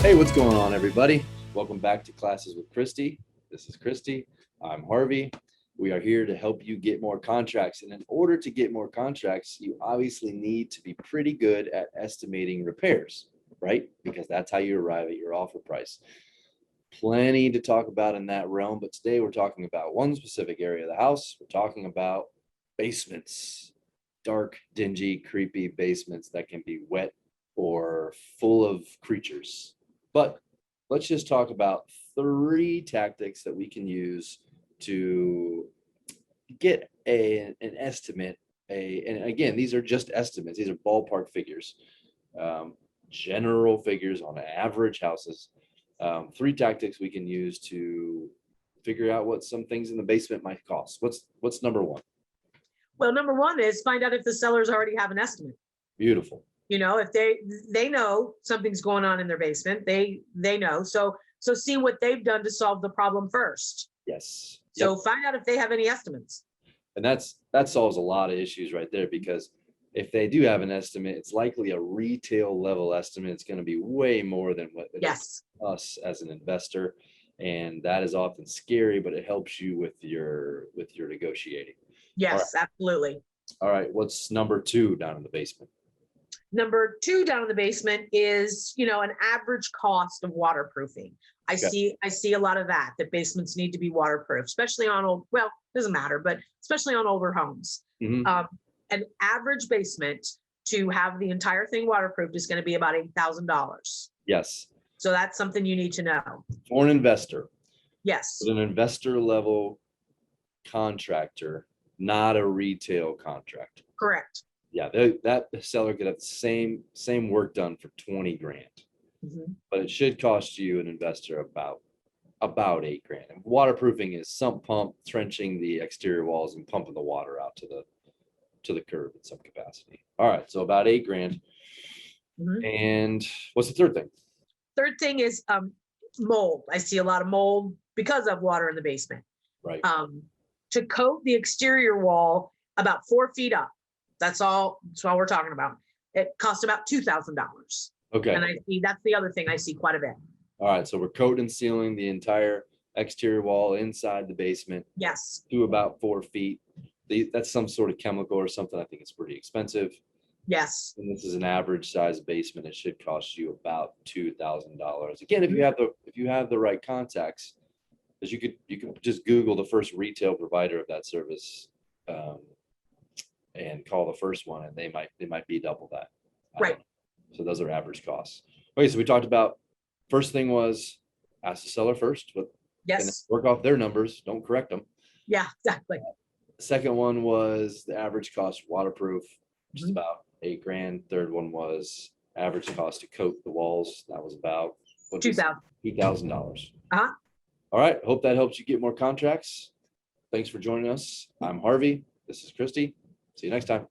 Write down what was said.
Hey, what's going on, everybody? Welcome back to Classes with Christi. This is Christi. I'm Harvey. We are here to help you get more contracts. And in order to get more contracts, you obviously need to be pretty good at estimating repairs, right? Because that's how you arrive at your offer price. Plenty to talk about in that realm, but today we're talking about one specific area of the house. We're talking about basements, dark, dingy, creepy basements that can be wet or full of creatures. But let's just talk about 3 tactics that we can use to get an estimate. And again, these are just estimates. These are ballpark figures, general figures on average houses. 3 tactics we can use to figure out what some things in the basement might cost. What's number 1? Well, number one is find out if the sellers already have an estimate. Beautiful. If they know something's going on in their basement, they know. So see what they've done to solve the problem first. Yes. So find out if they have any estimates. And that solves a lot of issues right there, because if they do have an estimate, it's likely a retail level estimate. It's going to be way more than what it is us as an investor. And that is often scary, but it helps you with your negotiating. Yes, absolutely. All right. What's number 2 down in the basement? Number 2 down in the basement is, an average cost of waterproofing. I see a lot of that basements need to be waterproof, especially on doesn't matter, but especially on older homes. Mm-hmm. An average basement to have the entire thing waterproofed is going to be about $8,000. Yes. So that's something you need to know. For an investor. Yes. With an investor level contractor, not a retail contractor. Correct. Yeah, that seller could have the same work done for 20 grand, but it should cost you an investor about $8 grand. And waterproofing is sump pump, trenching the exterior walls and pumping the water out to the curb in some capacity. All right, so about $8 grand. And what's the third thing? Third thing is mold. I see a lot of mold because of water in the basement. Right. To coat the exterior wall about 4 feet up. That's all we're talking about. It costs about $2,000. Okay. And that's the other thing I see quite a bit. All right. So we're coating and sealing the entire exterior wall inside the basement. Yes. To about 4 feet. That's some sort of chemical or something. I think it's pretty expensive. Yes. And this is an average size basement. It should cost you about $2,000. Again, if you have the right contacts, because you could just Google the first retail provider of that service. And call the first one, and they might be double that. Right. So those are average costs. Okay, so we talked about, first thing was ask the seller first, but work off their numbers. Don't correct them. Yeah, exactly. Second one was the average cost waterproof, which is about $8 grand. Third one was average cost to coat the walls. That was about $2,000. Uh-huh. All right. Hope that helps you get more contracts. Thanks for joining us. I'm Harvey. This is Christi. See you next time.